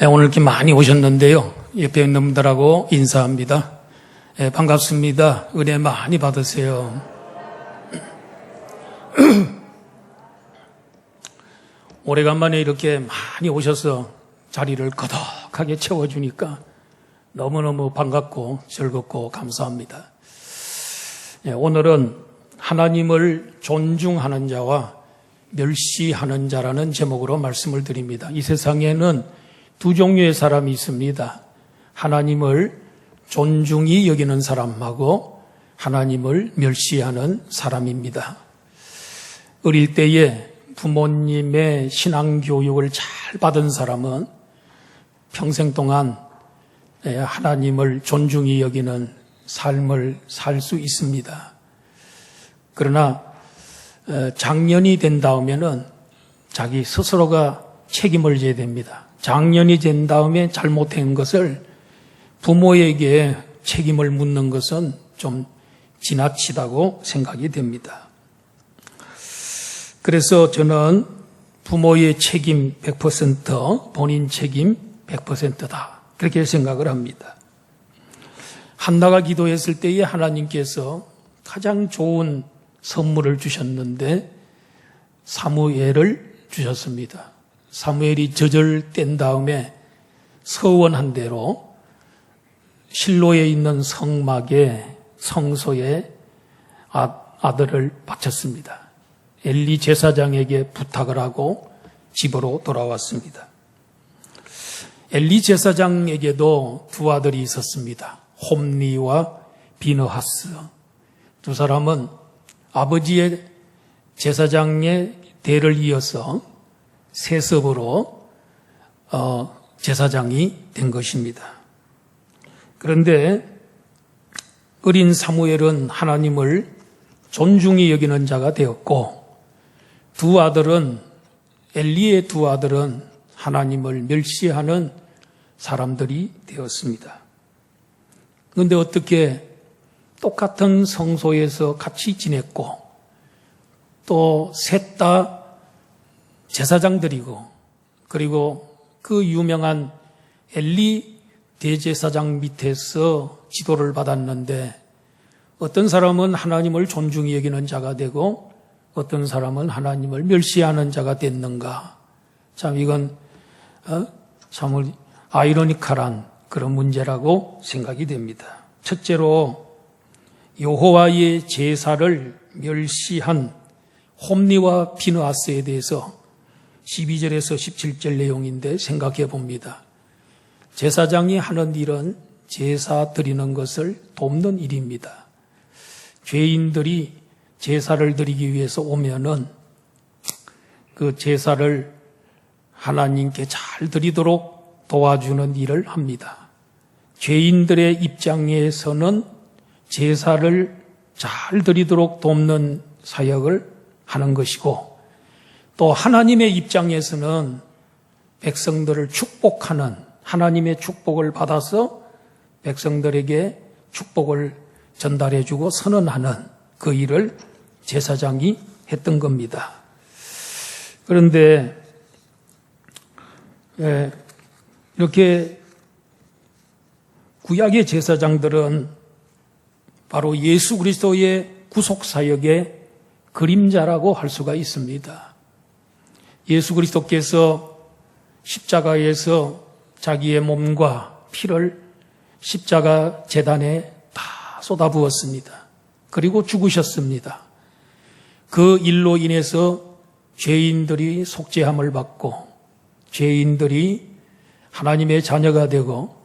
오늘 이렇게 많이 오셨는데요. 옆에 있는 분들하고 인사합니다. 반갑습니다. 은혜 많이 받으세요. 오래간만에 이렇게 많이 오셔서 자리를 거덕하게 채워주니까 너무너무 반갑고 즐겁고 감사합니다. 오늘은 하나님을 존중하는 자와 멸시하는 자라는 제목으로 말씀을 드립니다. 이 세상에는 두 종류의 사람이 있습니다. 하나님을 존중히 여기는 사람하고 하나님을 멸시하는 사람입니다. 어릴 때에 부모님의 신앙교육을 잘 받은 사람은 평생 동안 하나님을 존중히 여기는 삶을 살 수 있습니다. 그러나 장년이 된 다음에는 자기 스스로가 책임을 져야 됩니다. 장년이 된 다음에 잘못한 것을 부모에게 책임을 묻는 것은 좀 지나치다고 생각이 됩니다. 그래서 저는 부모의 책임 100%, 본인 책임 100%다. 그렇게 생각을 합니다. 한나가 기도했을 때에 하나님께서 가장 좋은 선물을 주셨는데 사무엘을 주셨습니다. 사무엘이 젖을 뗀 다음에 서원한 대로 실로에 있는 성막에 성소에 아들을 바쳤습니다. 엘리 제사장에게 부탁을 하고 집으로 돌아왔습니다. 엘리 제사장에게도 두 아들이 있었습니다. 홈리와 비느하스. 두 사람은 아버지의 제사장의 대를 이어서 세습으로 제사장이 된 것입니다. 그런데 어린 사무엘은 하나님을 존중히 여기는 자가 되었고 두 아들은 엘리의 두 아들은 하나님을 멸시하는 사람들이 되었습니다. 그런데 어떻게 똑같은 성소에서 같이 지냈고 또 셋 다 제사장들이고 그리고 그 유명한 엘리 대제사장 밑에서 지도를 받았는데 어떤 사람은 하나님을 존중히 여기는 자가 되고 어떤 사람은 하나님을 멸시하는 자가 됐는가. 참 이건 참 아이러니컬한 그런 문제라고 생각이 됩니다. 첫째로 여호와의 제사를 멸시한 홈리와 비느하스에 대해서 12절에서 17절 내용인데 생각해 봅니다. 제사장이 하는 일은 제사 드리는 것을 돕는 일입니다. 죄인들이 제사를 드리기 위해서 오면은 그 제사를 하나님께 잘 드리도록 도와주는 일을 합니다. 죄인들의 입장에서는 제사를 잘 드리도록 돕는 사역을 하는 것이고 또 하나님의 입장에서는 백성들을 축복하는 하나님의 축복을 받아서 백성들에게 축복을 전달해주고 선언하는 그 일을 제사장이 했던 겁니다. 그런데 이렇게 구약의 제사장들은 바로 예수 그리스도의 구속사역의 그림자라고 할 수가 있습니다. 예수 그리스도께서 십자가에서 자기의 몸과 피를 십자가 제단에 다 쏟아부었습니다. 그리고 죽으셨습니다. 그 일로 인해서 죄인들이 속죄함을 받고 죄인들이 하나님의 자녀가 되고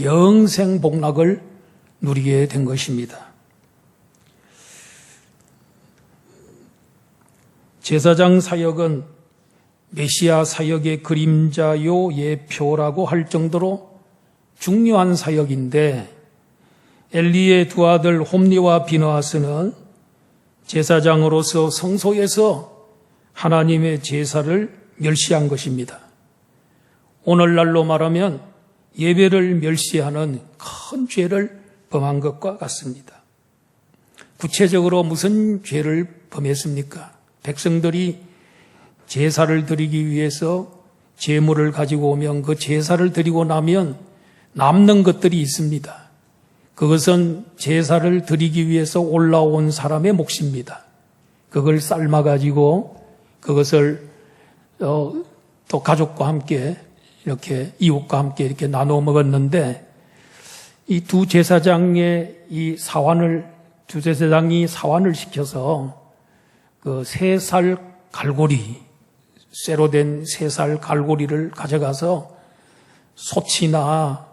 영생 복락을 누리게 된 것입니다. 제사장 사역은 메시아 사역의 그림자요 예표라고 할 정도로 중요한 사역인데 엘리의 두 아들 홈리와 비느하스는 제사장으로서 성소에서 하나님의 제사를 멸시한 것입니다. 오늘날로 말하면 예배를 멸시하는 큰 죄를 범한 것과 같습니다. 구체적으로 무슨 죄를 범했습니까? 백성들이 제사를 드리기 위해서 제물을 가지고 오면 그 제사를 드리고 나면 남는 것들이 있습니다. 그것은 제사를 드리기 위해서 올라온 사람의 몫입니다. 그걸 삶아가지고 그것을 또 가족과 함께 이렇게 이웃과 함께 이렇게 나눠 먹었는데, 이 두 제사장의 두 제사장이 사환을 시켜서 그 3살 갈고리, 쇠로 된 3살 갈고리를 가져가서 소치나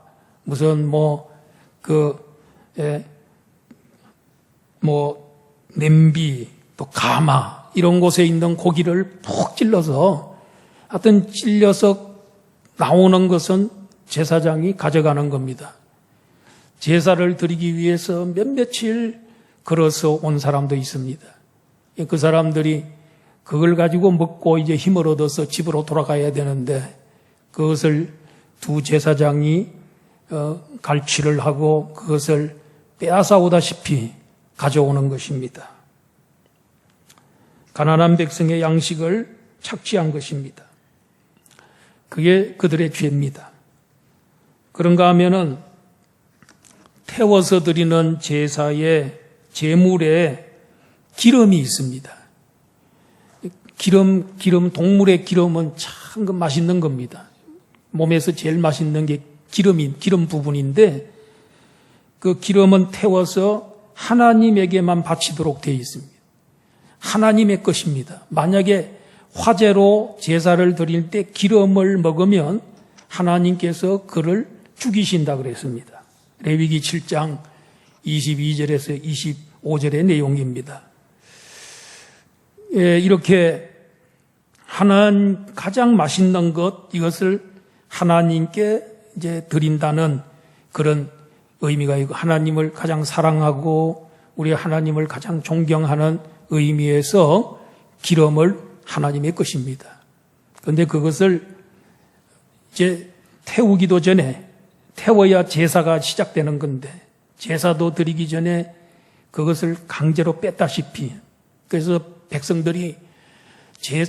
무슨 냄비, 또 가마 이런 곳에 있는 고기를 푹 찔러서 하여튼 찔려서 나오는 것은 제사장이 가져가는 겁니다. 제사를 드리기 위해서 며칠 걸어서 온 사람도 있습니다. 그 사람들이 그걸 가지고 먹고 이제 힘을 얻어서 집으로 돌아가야 되는데, 그것을 두 제사장이 갈취를 하고 그것을 빼앗아 오다시피 가져오는 것입니다. 가난한 백성의 양식을 착취한 것입니다. 그게 그들의 죄입니다. 그런가 하면은 태워서 드리는 제사의 제물에 기름이 있습니다. 동물의 기름은 참 맛있는 겁니다. 몸에서 제일 맛있는 게 기름 부분인데, 그 기름은 태워서 하나님에게만 바치도록 되어 있습니다. 하나님의 것입니다. 만약에 화제로 제사를 드릴 때 기름을 먹으면 하나님께서 그를 죽이신다 그랬습니다. 레위기 7장 22절에서 25절의 내용입니다. 이렇게 가장 맛있는 것, 이것을 하나님께 이제 드린다는 그런 의미가 있고, 하나님을 가장 사랑하고 우리 하나님을 가장 존경하는 의미에서 기름을 하나님의 것입니다. 그런데 그것을 이제 태우기도 전에, 태워야 제사가 시작되는 건데, 제사도 드리기 전에 그것을 강제로 뺐다시피, 그래서 백성들이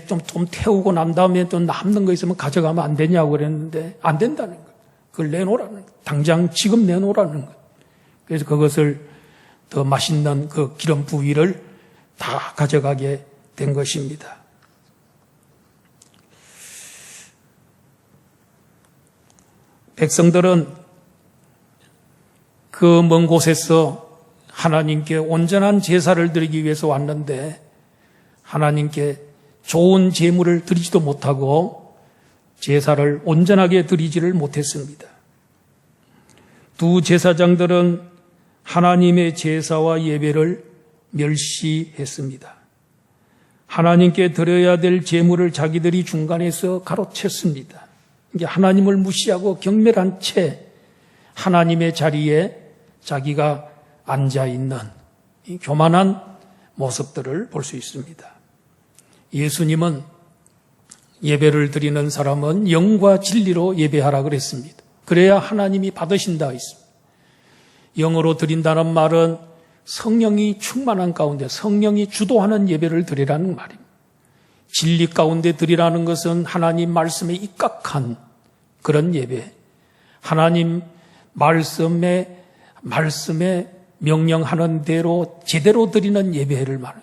좀 태우고 난 다음에 또 남는 거 있으면 가져가면 안 되냐고 그랬는데, 안 된다는 거예요. 그걸 내놓으라는 거예요. 당장 지금 내놓으라는 거예요. 그래서 그것을 더 맛있는 그 기름 부위를 다 가져가게 된 것입니다. 백성들은 그 먼 곳에서 하나님께 온전한 제사를 드리기 위해서 왔는데, 하나님께 좋은 제물을 드리지도 못하고 제사를 온전하게 드리지를 못했습니다. 두 제사장들은 하나님의 제사와 예배를 멸시했습니다. 하나님께 드려야 될 제물을 자기들이 중간에서 가로챘습니다. 이게 하나님을 무시하고 경멸한 채 하나님의 자리에 자기가 앉아있는 이 교만한 모습들을 볼 수 있습니다. 예수님은 예배를 드리는 사람은 영과 진리로 예배하라 그랬습니다. 그래야 하나님이 받으신다 했습니다. 영으로 드린다는 말은 성령이 충만한 가운데 성령이 주도하는 예배를 드리라는 말입니다. 진리 가운데 드리라는 것은 하나님 말씀에 입각한 그런 예배, 하나님 말씀에 명령하는 대로 제대로 드리는 예배를 말해요.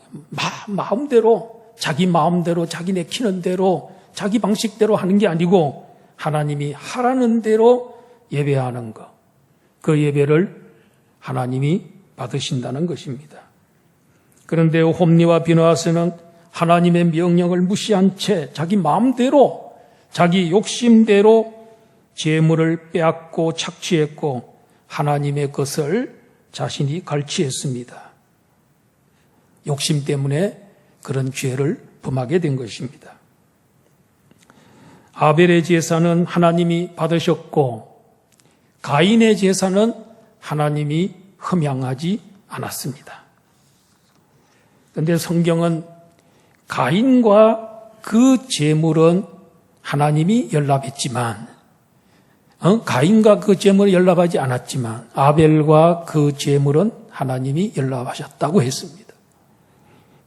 마음대로, 자기 마음대로, 자기 내키는 대로, 자기 방식대로 하는 게 아니고 하나님이 하라는 대로 예배하는 것, 그 예배를 하나님이 받으신다는 것입니다. 그런데 홈리와 비느하스는 하나님의 명령을 무시한 채 자기 마음대로, 자기 욕심대로 재물을 빼앗고 착취했고 하나님의 것을 자신이 갈취했습니다. 욕심 때문에 그런 죄를 범하게 된 것입니다. 아벨의 제사는 하나님이 받으셨고 가인의 제사는 하나님이 흠양하지 않았습니다. 그런데 성경은 가인과 그 제물은 하나님이 연락했지만, 가인과 그 제물을 연락하지 않았지만 아벨과 그 제물은 하나님이 연락하셨다고 했습니다.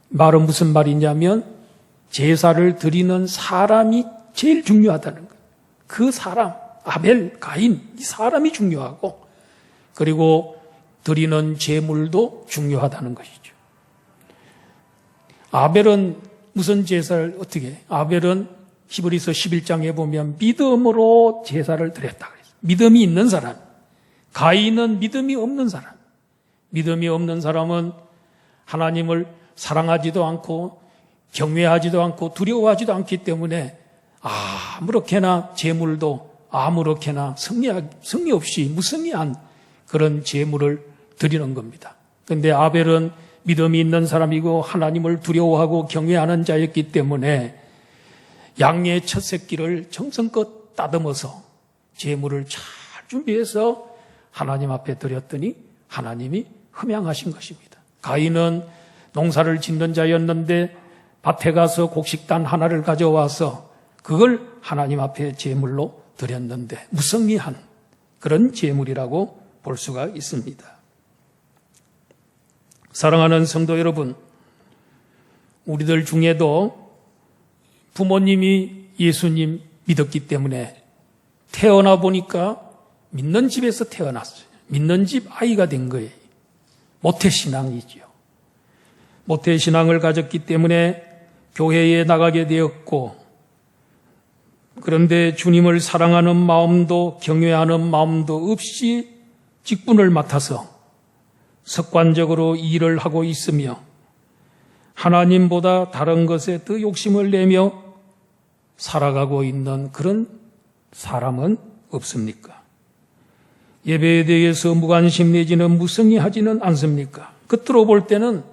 말은 무슨 말이냐면 제사를 드리는 사람이 제일 중요하다는 거예요. 그 사람, 아벨, 가인, 이 사람이 중요하고, 그리고 드리는 제물도 중요하다는 것이죠. 아벨은 무슨 제사를 어떻게 해? 아벨은 히브리서 11장에 보면 믿음으로 제사를 드렸다 그랬어요. 믿음이 있는 사람. 가인은 믿음이 없는 사람. 믿음이 없는 사람은 하나님을 사랑하지도 않고 경외하지도 않고 두려워하지도 않기 때문에 아무렇게나 제물도 아무렇게나 성의 없이 무성의한 그런 제물을 드리는 겁니다. 그런데 아벨은 믿음이 있는 사람이고 하나님을 두려워하고 경외하는 자였기 때문에 양의 첫 새끼를 정성껏 따듬어서 제물을 잘 준비해서 하나님 앞에 드렸더니 하나님이 흠양하신 것입니다. 가인은 농사를 짓는 자였는데 밭에 가서 곡식단 하나를 가져와서 그걸 하나님 앞에 제물로 드렸는데 무성의한 그런 제물이라고 볼 수가 있습니다. 사랑하는 성도 여러분, 우리들 중에도 부모님이 예수님 믿었기 때문에 태어나 보니까 믿는 집에서 태어났어요. 믿는 집 아이가 된 거예요. 모태신앙이지요. 모태신앙을 가졌기 때문에 교회에 나가게 되었고, 그런데 주님을 사랑하는 마음도 경외하는 마음도 없이 직분을 맡아서 습관적으로 일을 하고 있으며 하나님보다 다른 것에 더 욕심을 내며 살아가고 있는 그런 사람은 없습니까? 예배에 대해서 무관심 내지는 무성의하지는 않습니까? 겉으로 볼 때는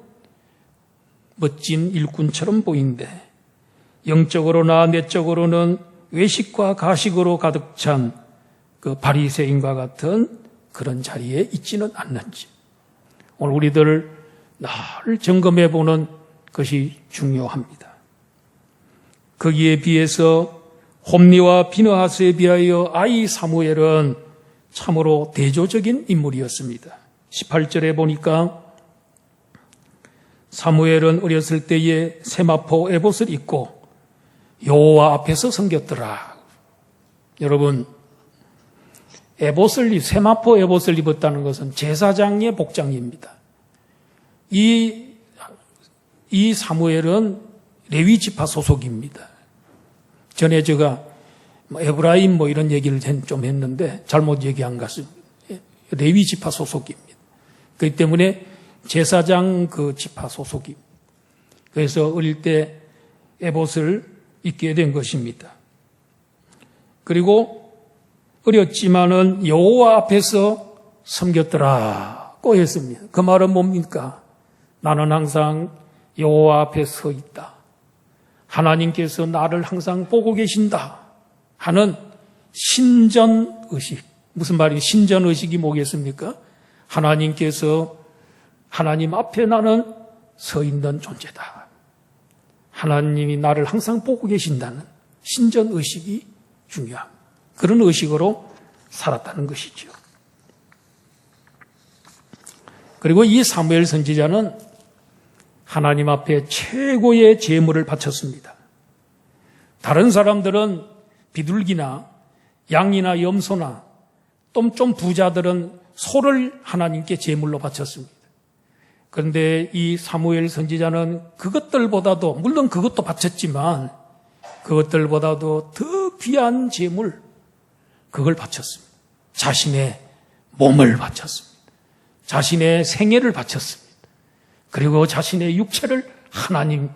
멋진 일꾼처럼 보이는데 영적으로나 내적으로는 외식과 가식으로 가득 찬 그 바리새인과 같은 그런 자리에 있지는 않는지 오늘 우리들 나를 점검해 보는 것이 중요합니다. 거기에 비해서 홈리와 비느하스에 비하여 아이 사무엘은 참으로 대조적인 인물이었습니다. 18절에 보니까 사무엘은 어렸을 때에 세마포 에봇을 입고 여호와 앞에서 섬겼더라. 여러분, 세마포 에봇을 입었다는 것은 제사장의 복장입니다. 이 사무엘은 레위 지파 소속입니다. 전에 제가 에브라임 이런 얘기를 좀 했는데 잘못 얘기한 것 같습니다. 레위 지파 소속입니다. 그렇기 때문에 제사장 그 지파 소속입니다. 그래서 어릴 때 에봇을 입게 된 것입니다. 그리고 어렸지만은 여호와 앞에서 섬겼더라고 했습니다. 그 말은 뭡니까? 나는 항상 여호와 앞에 서 있다. 하나님께서 나를 항상 보고 계신다 하는 신전의식. 무슨 말이에요? 신전의식이 뭐겠습니까? 하나님께서 하나님 앞에 나는 서 있는 존재다. 하나님이 나를 항상 보고 계신다는 신전의식이 중요합니다. 그런 의식으로 살았다는 것이죠. 그리고 이 사무엘 선지자는 하나님 앞에 최고의 제물을 바쳤습니다. 다른 사람들은 비둘기나 양이나 염소나 좀 부자들은 소를 하나님께 제물로 바쳤습니다. 그런데 이 사무엘 선지자는 그것들보다도, 물론 그것도 바쳤지만 그것들보다도 더 귀한 제물, 그걸 바쳤습니다. 자신의 몸을 바쳤습니다. 자신의 생애를 바쳤습니다. 그리고 자신의 육체를 하나님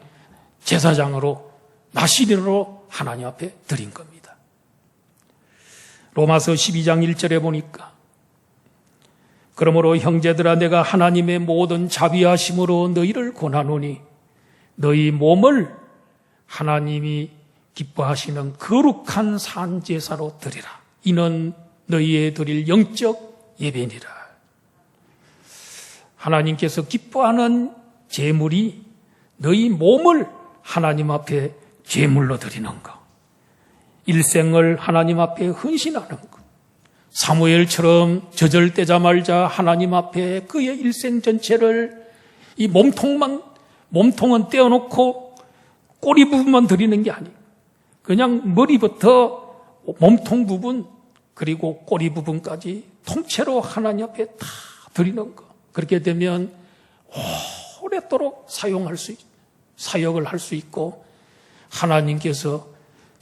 제사장으로, 나시린으로 하나님 앞에 드린 겁니다. 로마서 12장 1절에 보니까 그러므로 형제들아 내가 하나님의 모든 자비하심으로 너희를 권하노니 너희 몸을 하나님이 기뻐하시는 거룩한 산제사로 드리라. 이는 너희의 드릴 영적 예배니라. 하나님께서 기뻐하는 제물이 너희 몸을 하나님 앞에 제물로 드리는 것. 일생을 하나님 앞에 헌신하는 것. 사무엘처럼 저절되자마자 하나님 앞에 그의 일생 전체를 이 몸통은 떼어놓고 꼬리 부분만 드리는 게 아니에요. 그냥 머리부터 몸통 부분 그리고 꼬리 부분까지 통째로 하나님 앞에 다 드리는 거. 그렇게 되면 오랫도록 사역을 할 수 있고 하나님께서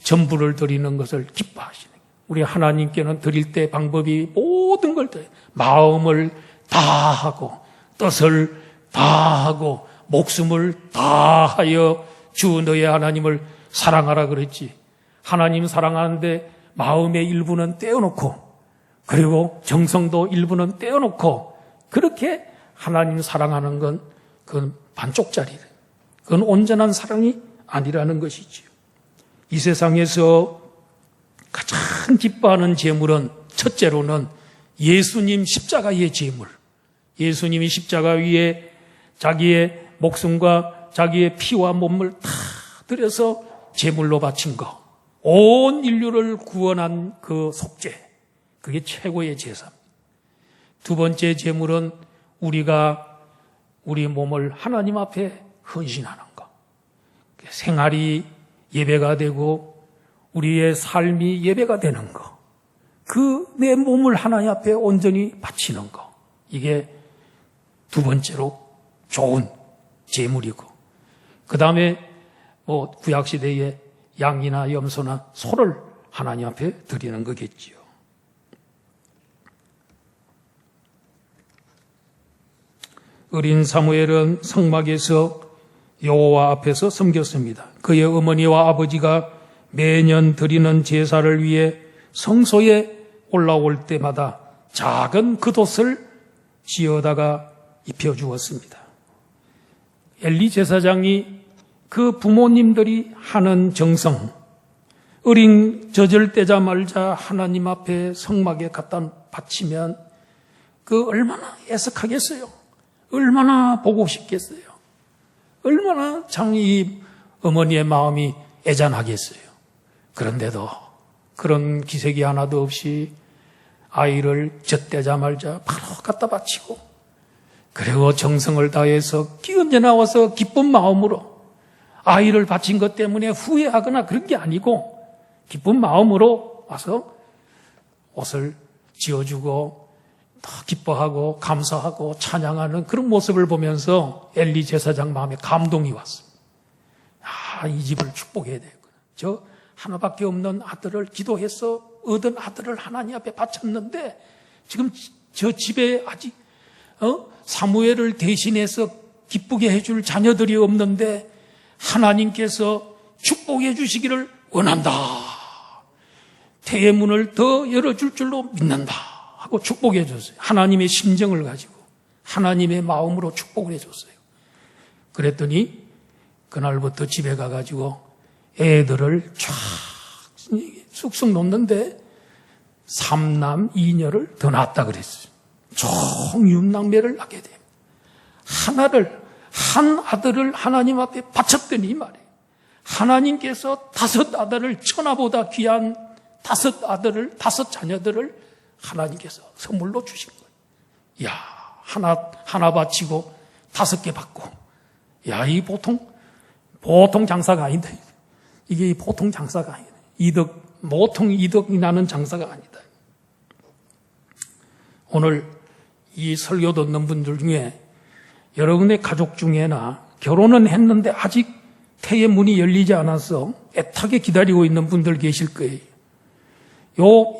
전부를 드리는 것을 기뻐하시는 거예요. 우리 하나님께는 드릴 때 방법이 모든 걸 드려요. 마음을 다하고 뜻을 다하고 목숨을 다하여 주 너의 하나님을 사랑하라 그랬지. 하나님 사랑하는데 마음의 일부는 떼어놓고 그리고 정성도 일부는 떼어놓고 그렇게 하나님 사랑하는 건 그건 반쪽짜리래. 그건 온전한 사랑이 아니라는 것이지요. 이 세상에서 가장 기뻐하는 제물은 첫째로는 예수님 십자가의 제물. 예수님이 십자가 위에 자기의 목숨과 자기의 피와 몸을 다 들여서 제물로 바친 거. 온 인류를 구원한 그 속죄. 그게 최고의 제사입니다. 두 번째 제물은 우리가 우리 몸을 하나님 앞에 헌신하는 거. 생활이 예배가 되고 우리의 삶이 예배가 되는 거. 그 내 몸을 하나님 앞에 온전히 바치는 거. 이게 두 번째로 좋은 제물이고. 그 다음에 구약시대에 양이나 염소나 소를 하나님 앞에 드리는 거겠지요. 어린 사무엘은 성막에서 여호와 앞에서 섬겼습니다. 그의 어머니와 아버지가 매년 드리는 제사를 위해 성소에 올라올 때마다 작은 겉옷을 지어다가 입혀주었습니다. 엘리 제사장이 그 부모님들이 하는 정성, 어린 젖을 떼자마자 하나님 앞에 성막에 갖다 바치면 그 얼마나 애석하겠어요. 얼마나 보고 싶겠어요. 얼마나 참 이 어머니의 마음이 애잔하겠어요. 그런데도 그런 기색이 하나도 없이 아이를 젖대자마자 바로 갖다 바치고 그리고 정성을 다해서 기은제 나와서 기쁜 마음으로 아이를 바친 것 때문에 후회하거나 그런 게 아니고 기쁜 마음으로 와서 옷을 지어주고 더 기뻐하고 감사하고 찬양하는 그런 모습을 보면서 엘리 제사장 마음에 감동이 왔습니다. 이 집을 축복해야 되겠구나. 저 하나밖에 없는 아들을 기도해서 얻은 아들을 하나님 앞에 바쳤는데 지금 저 집에 아직 사무엘을 대신해서 기쁘게 해줄 자녀들이 없는데 하나님께서 축복해 주시기를 원한다. 태의 문을 더 열어줄 줄로 믿는다 하고 축복해 줬어요. 하나님의 심정을 가지고 하나님의 마음으로 축복을 해줬어요. 그랬더니 그날부터 집에 가가지고 애들을 쫙 쑥쑥 놓는데 3남 2녀를 더 낳았다 그랬어요. 총 6남매를 낳게 돼요. 한 아들을 하나님 앞에 바쳤더니 이 말이에요. 하나님께서 5 아들을 천하보다 귀한 5 자녀들을 하나님께서 선물로 주신 거예요. 야, 하나 바치고 5개 받고. 야, 이 보통 장사가 아니다. 이게 보통 장사가 아니다. 보통 이득이 나는 장사가 아니다. 오늘 이 설교 듣는 분들 중에 여러분의 가족 중에나 결혼은 했는데 아직 태의 문이 열리지 않아서 애타게 기다리고 있는 분들 계실 거예요.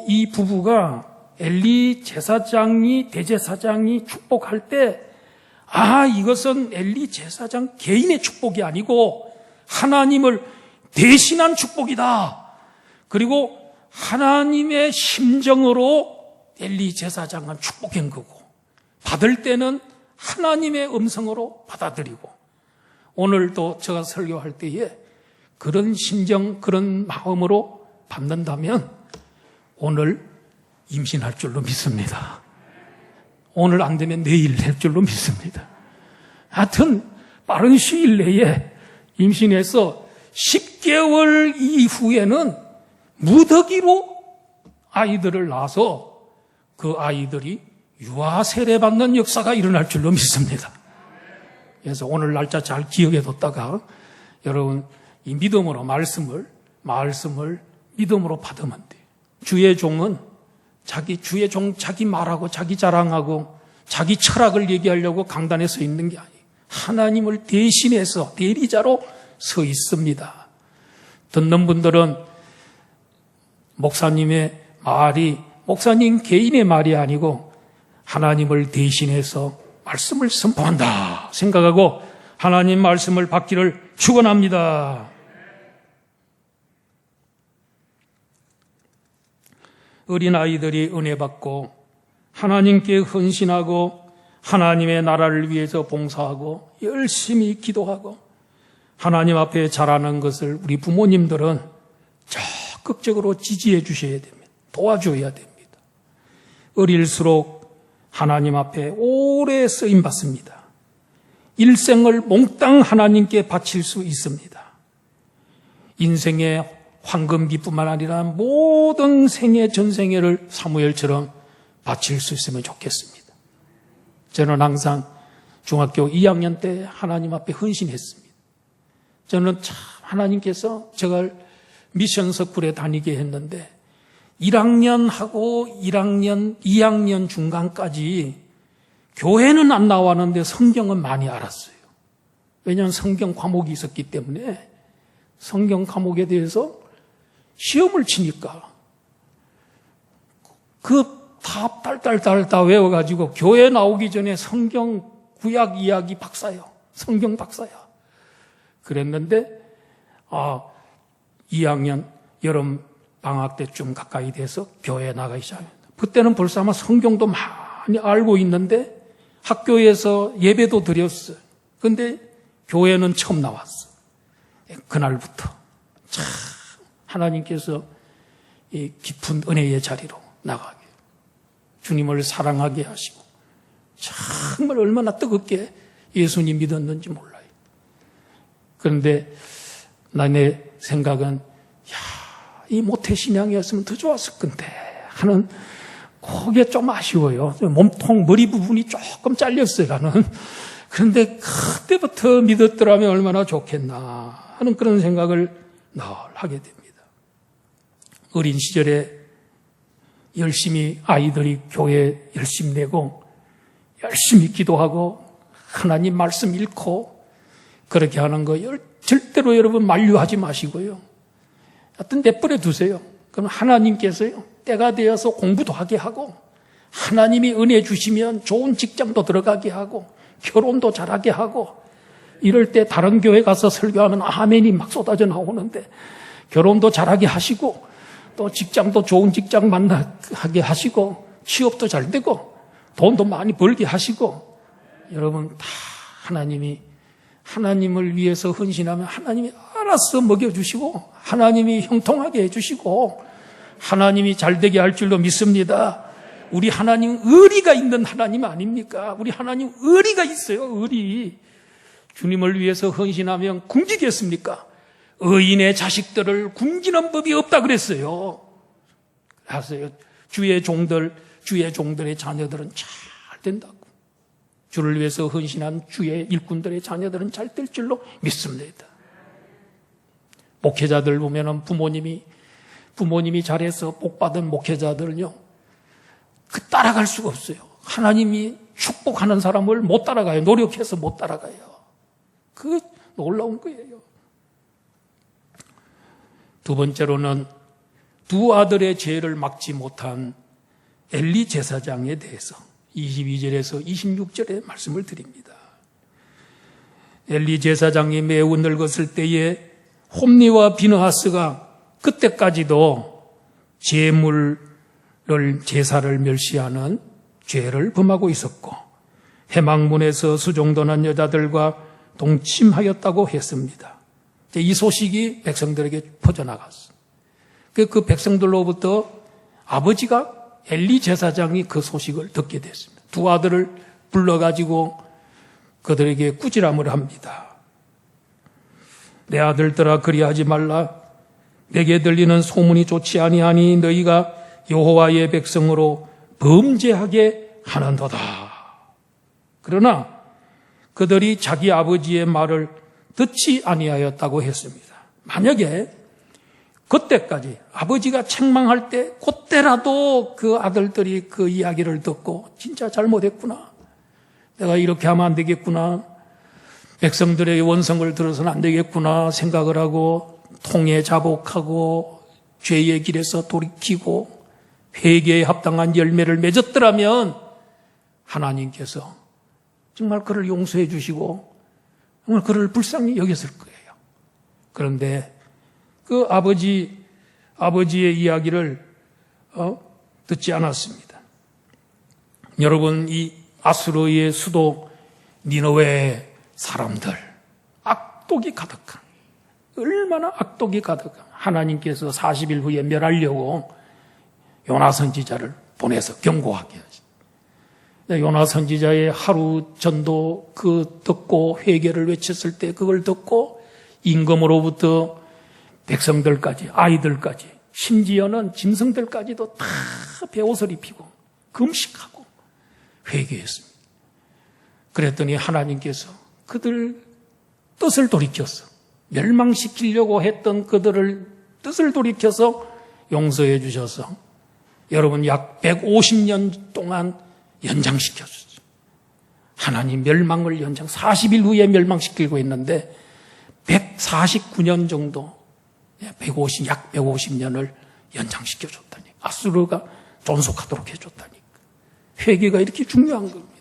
이 부부가 엘리 대제사장이 축복할 때, 이것은 엘리 제사장 개인의 축복이 아니고 하나님을 대신한 축복이다. 그리고 하나님의 심정으로 엘리 제사장은 축복한 거고, 받을 때는 하나님의 음성으로 받아들이고, 오늘도 제가 설교할 때에 그런 심정, 그런 마음으로 받는다면 오늘 임신할 줄로 믿습니다. 오늘 안 되면 내일 될 줄로 믿습니다. 하여튼 빠른 시일 내에 임신해서 10개월 이후에는 무더기로 아이들을 낳아서 그 아이들이 유아 세례받는 역사가 일어날 줄로 믿습니다. 그래서 오늘 날짜 잘 기억해뒀다가 여러분 이 믿음으로 말씀을 믿음으로 받으면 돼요. 주의 종은 주의 종 자기 말하고 자기 자랑하고 자기 철학을 얘기하려고 강단에 서 있는 게 아니에요. 하나님을 대신해서 대리자로 서 있습니다. 듣는 분들은 목사님의 말이 목사님 개인의 말이 아니고 하나님을 대신해서 말씀을 선포한다 생각하고 하나님 말씀을 받기를 축원합니다. 어린아이들이 은혜 받고 하나님께 헌신하고 하나님의 나라를 위해서 봉사하고 열심히 기도하고 하나님 앞에 자라는 것을 우리 부모님들은 적극적으로 지지해 주셔야 됩니다. 도와줘야 됩니다. 어릴수록 하나님 앞에 오래 쓰임받습니다. 일생을 몽땅 하나님께 바칠 수 있습니다. 인생의 황금기뿐만 아니라 모든 생애 전생애를 사무엘처럼 바칠 수 있으면 좋겠습니다. 저는 항상 중학교 2학년 때 하나님 앞에 헌신했습니다. 저는 참 하나님께서 저를 미션 스쿨에 다니게 했는데 1학년하고 1학년, 2학년 중간까지 교회는 안 나왔는데 성경은 많이 알았어요. 왜냐하면 성경 과목이 있었기 때문에 성경 과목에 대해서 시험을 치니까 다 딸딸딸 다 외워가지고 교회 나오기 전에 성경 구약 이야기 박사요. 성경 박사야. 그랬는데 2학년 여름 방학 때쯤 가까이 돼서 교회에 나가기 시작합니다. 그때는 벌써 아마 성경도 많이 알고 있는데 학교에서 예배도 드렸어요. 근데 교회는 처음 나왔어. 그날부터 참 하나님께서 이 깊은 은혜의 자리로 나가게 주님을 사랑하게 하시고 정말 얼마나 뜨겁게 예수님 믿었는지 몰라요. 그런데 내 생각은 이 모태신앙이었으면 더 좋았을 건데 하는 그게 좀 아쉬워요. 몸통 머리 부분이 조금 잘렸어요. 나는. 그런데 그때부터 믿었더라면 얼마나 좋겠나 하는 그런 생각을 늘 하게 됩니다. 어린 시절에 열심히 아이들이 교회 열심히 내고 열심히 기도하고 하나님 말씀 읽고 그렇게 하는 거 절대로 여러분 만류하지 마시고요. 하여튼 내버려 두세요. 그럼 하나님께서요 때가 되어서 공부도 하게 하고 하나님이 은혜 주시면 좋은 직장도 들어가게 하고 결혼도 잘하게 하고 이럴 때 다른 교회 가서 설교하면 아멘이 막 쏟아져 나오는데 결혼도 잘하게 하시고 또 직장도 좋은 직장 만나게 하시고 취업도 잘 되고 돈도 많이 벌게 하시고 여러분 다 하나님을 위해서 헌신하면 하나님이 알아서 먹여주시고 하나님이 형통하게 해주시고 하나님이 잘되게 할 줄로 믿습니다. 우리 하나님 의리가 있는 하나님 아닙니까? 우리 하나님 의리가 있어요. 의리. 주님을 위해서 헌신하면 굶기겠습니까? 의인의 자식들을 굶기는 법이 없다 그랬어요. 아세요? 주의 종들의 자녀들은 잘 된다고. 주를 위해서 헌신한 주의 일꾼들의 자녀들은 잘 될 줄로 믿습니다. 목회자들 보면은 부모님이 잘해서 복받은 목회자들은요, 따라갈 수가 없어요. 하나님이 축복하는 사람을 못 따라가요. 노력해서 못 따라가요. 그 놀라운 거예요. 두 번째로는 두 아들의 죄를 막지 못한 엘리 제사장에 대해서 22절에서 26절에 말씀을 드립니다. 엘리 제사장이 매우 늙었을 때에 홈리와 비느하스가 그때까지도 제사를 멸시하는 죄를 범하고 있었고 해망문에서 수종도난 여자들과 동침하였다고 했습니다. 이 소식이 백성들에게 퍼져나갔어요. 그 백성들로부터 아버지가 엘리 제사장이 그 소식을 듣게 됐습니다. 두 아들을 불러가지고 그들에게 꾸지람을 합니다. 내 아들들아 그리하지 말라. 내게 들리는 소문이 좋지 아니하니 너희가 여호와의 백성으로 범죄하게 하는도다. 그러나 그들이 자기 아버지의 말을 듣지 아니하였다고 했습니다. 만약에 그때까지 아버지가 책망할 때 그때라도 그 아들들이 그 이야기를 듣고 진짜 잘못했구나. 내가 이렇게 하면 안 되겠구나. 백성들에게 원성을 들어서는 안 되겠구나 생각을 하고 통해 자복하고 죄의 길에서 돌이키고 회개에 합당한 열매를 맺었더라면 하나님께서 정말 그를 용서해 주시고 정말 그를 불쌍히 여겼을 거예요. 그런데 그 아버지의 이야기를 듣지 않았습니다. 여러분, 이 아수르의 수도 니느웨 사람들 악독이 가득한, 얼마나 악독이 가득한, 하나님께서 40일 후에 멸하려고 요나 선지자를 보내서 경고하게 하시죠. 요나 선지자의 하루 전도 그 듣고 회개를 외쳤을 때 그걸 듣고 임금으로부터 백성들까지, 아이들까지, 심지어는 짐승들까지도 다 베옷을 입히고 금식하고 회개했습니다. 그랬더니 하나님께서 그들 뜻을 돌이켜서, 멸망시키려고 했던 그들을 뜻을 돌이켜서 용서해 주셔서 여러분 약 150년 동안 연장시켜주셨어요. 하나님 멸망을 40일 후에 멸망시키고 있는데 149년 정도, 약 150년을 연장시켜줬다니. 아수르가 존속하도록 해줬다니까. 회개가 이렇게 중요한 겁니다.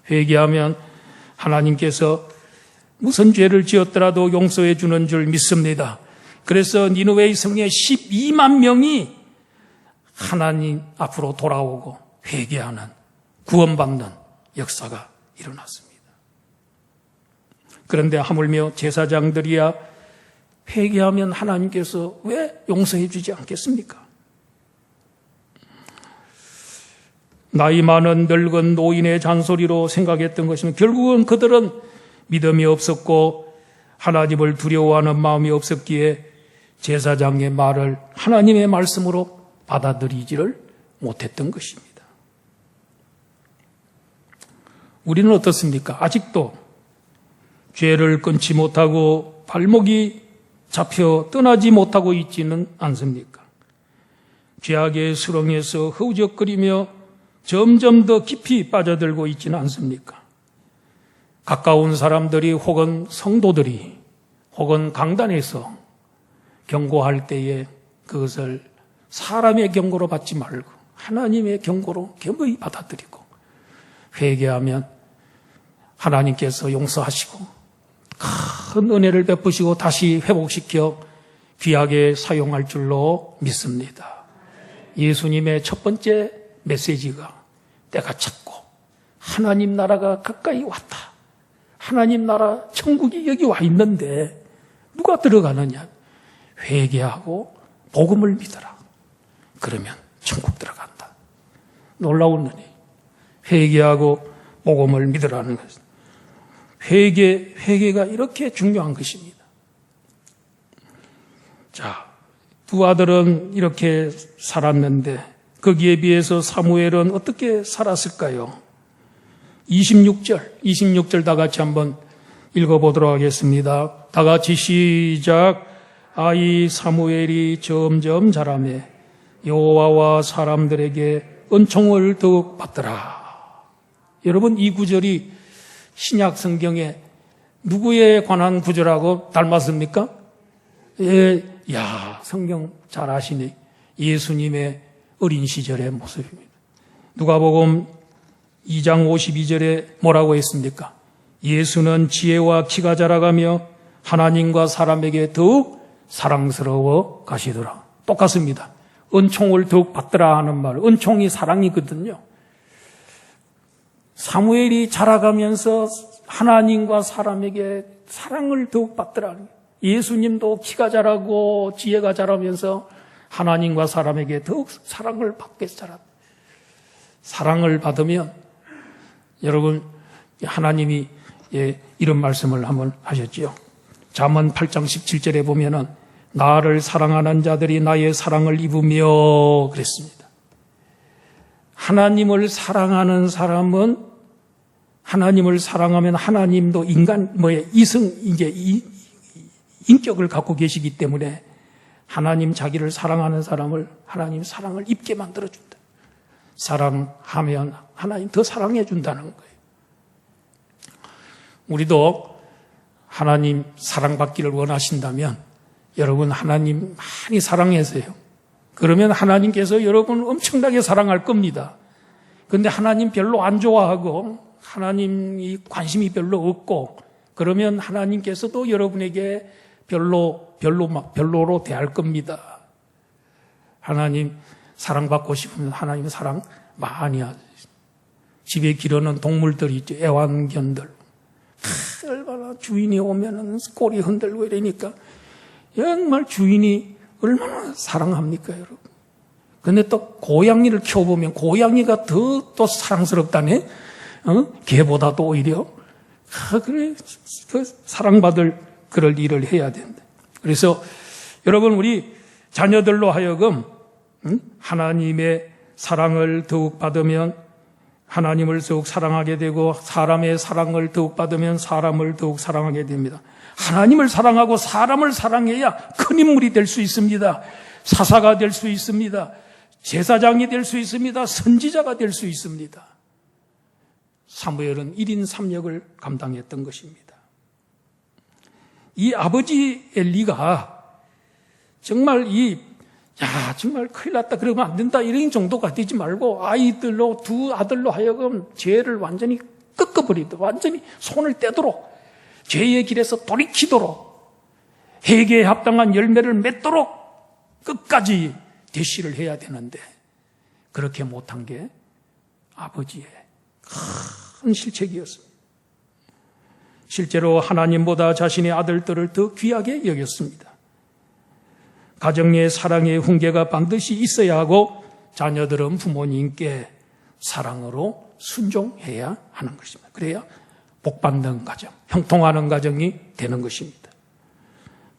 회개하면 하나님께서 무슨 죄를 지었더라도 용서해 주는 줄 믿습니다. 그래서 니느웨의 성에 12만 명이 하나님 앞으로 돌아오고 회개하는, 구원받는 역사가 일어났습니다. 그런데 하물며 제사장들이야 회개하면 하나님께서 왜 용서해 주지 않겠습니까? 나이 많은 늙은 노인의 잔소리로 생각했던 것이면 결국은 그들은 믿음이 없었고 하나님을 두려워하는 마음이 없었기에 제사장의 말을 하나님의 말씀으로 받아들이지를 못했던 것입니다. 우리는 어떻습니까? 아직도 죄를 끊지 못하고 발목이 잡혀 떠나지 못하고 있지는 않습니까? 죄악의 수렁에서 허우적거리며 점점 더 깊이 빠져들고 있지는 않습니까? 가까운 사람들이 혹은 성도들이 혹은 강단에서 경고할 때에 그것을 사람의 경고로 받지 말고 하나님의 경고로 겸허히 받아들이고 회개하면 하나님께서 용서하시고 큰 은혜를 베푸시고 다시 회복시켜 귀하게 사용할 줄로 믿습니다. 예수님의 첫 번째 메시지가 때가 찼고 하나님 나라가 가까이 왔다. 하나님 나라 천국이 여기 와 있는데 누가 들어가느냐? 회개하고 복음을 믿어라. 그러면 천국 들어간다. 놀라운 은혜. 회개하고 복음을 믿으라는 것입니다. 회개가 이렇게 중요한 것입니다. 자, 두 아들은 이렇게 살았는데 거기에 비해서 사무엘은 어떻게 살았을까요? 26절 다 같이 한번 읽어보도록 하겠습니다. 다 같이 시작. 아이 사무엘이 점점 자라매 여호와와 사람들에게 은총을 더욱 받더라. 여러분, 이 구절이 신약 성경에 누구에 관한 구절하고 닮았습니까? 성경 잘 아시네. 예수님의 어린 시절의 모습입니다. 누가복음 2장 52절에 뭐라고 했습니까? 예수는 지혜와 키가 자라가며 하나님과 사람에게 더욱 사랑스러워 가시더라. 똑같습니다. 은총을 더욱 받더라 하는 말. 은총이 사랑이거든요. 사무엘이 자라가면서 하나님과 사람에게 사랑을 더욱 받더라. 예수님도 키가 자라고 지혜가 자라면서 하나님과 사람에게 더욱 사랑을 받게 자랐다. 사랑을 받으면 여러분, 하나님이 이런 말씀을 한번 하셨지요. 잠언 8장 17절에 보면은 나를 사랑하는 자들이 나의 사랑을 입으며 그랬습니다. 하나님을 사랑하는 사람은 하나님을 사랑하면 하나님도 인격을 갖고 계시기 때문에 하나님 자기를 사랑하는 사람을 하나님 사랑을 입게 만들어준다. 사랑하면 하나님 더 사랑해 준다는 거예요. 우리도 하나님 사랑받기를 원하신다면 여러분 하나님 많이 사랑하세요. 그러면 하나님께서 여러분을 엄청나게 사랑할 겁니다. 그런데 하나님 별로 안 좋아하고 하나님이 관심이 별로 없고 그러면 하나님께서도 여러분에게 별로로 대할 겁니다. 하나님 사랑받고 싶으면 하나님 사랑 많이 하세요. 집에 기르는 동물들이 있죠. 애완견들. 얼마나 주인이 오면은 꼬리 흔들고 이러니까 정말 주인이 얼마나 사랑합니까, 여러분? 근데 또 고양이를 키워보면 고양이가 더 사랑스럽다네? 개보다도 오히려. 그래, 사랑받을 그럴 일을 해야 된다. 그래서 여러분, 우리 자녀들로 하여금, 하나님의 사랑을 더욱 받으면 하나님을 더욱 사랑하게 되고 사람의 사랑을 더욱 받으면 사람을 더욱 사랑하게 됩니다. 하나님을 사랑하고 사람을 사랑해야 큰 인물이 될 수 있습니다. 사사가 될 수 있습니다. 제사장이 될 수 있습니다. 선지자가 될 수 있습니다. 사무엘은 1인 3역을 감당했던 것입니다. 이 아버지 엘리가 정말 정말 큰일 났다 그러면 안 된다 이런 정도가 되지 말고 두 아들로 하여금 죄를 완전히 꺾어버리도록 완전히 손을 떼도록 죄의 길에서 돌이키도록 회개에 합당한 열매를 맺도록 끝까지 대시를 해야 되는데 그렇게 못한 게 아버지의 큰 실책이었습니다. 실제로 하나님보다 자신의 아들들을 더 귀하게 여겼습니다. 가정의 사랑의 훈계가 반드시 있어야 하고 자녀들은 부모님께 사랑으로 순종해야 하는 것입니다. 그래야 복받는 가정, 형통하는 가정이 되는 것입니다.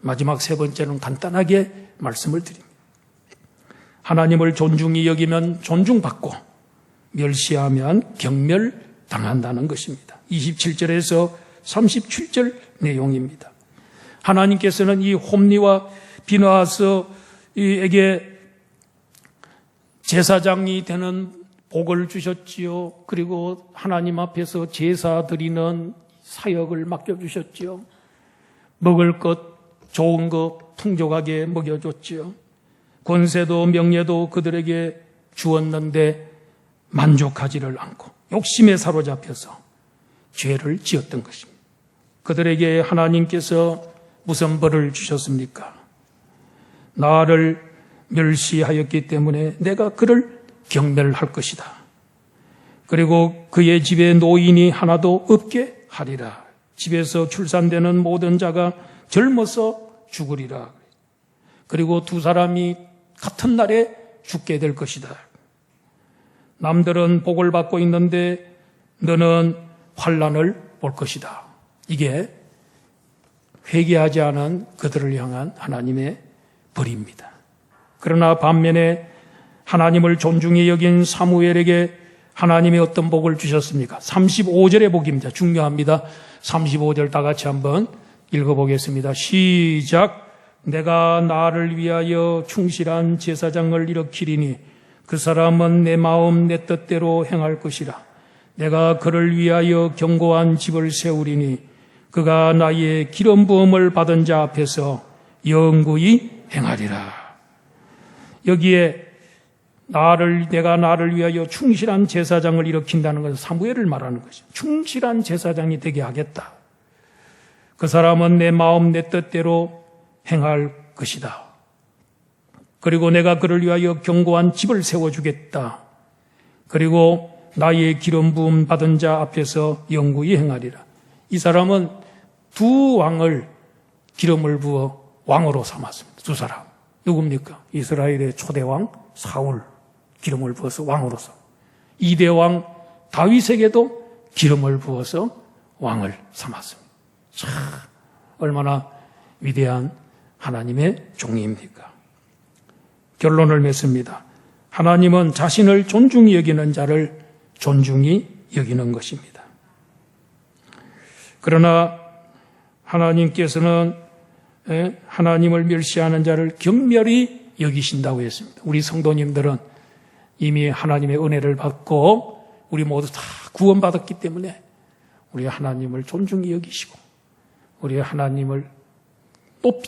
마지막 세 번째는 간단하게 말씀을 드립니다. 하나님을 존중히 여기면 존중받고 멸시하면 경멸당한다는 것입니다. 27절에서 37절 내용입니다. 하나님께서는 이 홈리와 비느하스에게 제사장이 되는 복을 주셨지요. 그리고 하나님 앞에서 제사 드리는 사역을 맡겨주셨지요. 먹을 것, 좋은 것 풍족하게 먹여줬지요. 권세도 명예도 그들에게 주었는데 만족하지를 않고 욕심에 사로잡혀서 죄를 지었던 것입니다. 그들에게 하나님께서 무슨 벌을 주셨습니까? 나를 멸시하였기 때문에 내가 그를 경멸할 것이다. 그리고 그의 집에 노인이 하나도 없게 하리라. 집에서 출산되는 모든 자가 젊어서 죽으리라. 그리고 두 사람이 같은 날에 죽게 될 것이다. 남들은 복을 받고 있는데 너는 환난을 볼 것이다. 이게 회개하지 않은 그들을 향한 하나님의 벌입니다. 그러나 반면에 하나님을 존중히 여긴 사무엘에게 하나님이 어떤 복을 주셨습니까? 35절의 복입니다. 중요합니다. 35절 다 같이 한번 읽어보겠습니다. 시작. 내가 나를 위하여 충실한 제사장을 일으키리니 그 사람은 내 마음 내 뜻대로 행할 것이라. 내가 그를 위하여 견고한 집을 세우리니 그가 나의 기름 부음을 받은 자 앞에서 영구히 행하리라. 여기에 내가 나를 위하여 충실한 제사장을 일으킨다는 것은 사무엘을 말하는 것이죠. 충실한 제사장이 되게 하겠다. 그 사람은 내 마음 내 뜻대로 행할 것이다. 그리고 내가 그를 위하여 견고한 집을 세워주겠다. 그리고 나의 기름 부음 받은 자 앞에서 영구히 행하리라. 이 사람은 두 왕을 기름을 부어 왕으로 삼았습니다. 두 사람. 누굽니까? 이스라엘의 초대왕 사울 기름을 부어서 왕으로 삼. 2대 왕 다윗에게도 기름을 부어서 왕을 삼았습니다. 참 얼마나 위대한 하나님의 종입니까? 결론을 맺습니다. 하나님은 자신을 존중히 여기는 자를 존중히 여기는 것입니다. 그러나 하나님께서는 하나님을 멸시하는 자를 경멸히 여기신다고 했습니다. 우리 성도님들은 이미 하나님의 은혜를 받고 우리 모두 다 구원받았기 때문에 우리 하나님을 존중히 여기시고 우리 하나님을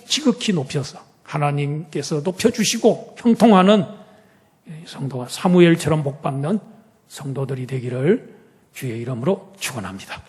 지극히 높여서 하나님께서 높여주시고 형통하는 성도가 사무엘처럼 복받는 성도들이 되기를 주의 이름으로 축원합니다.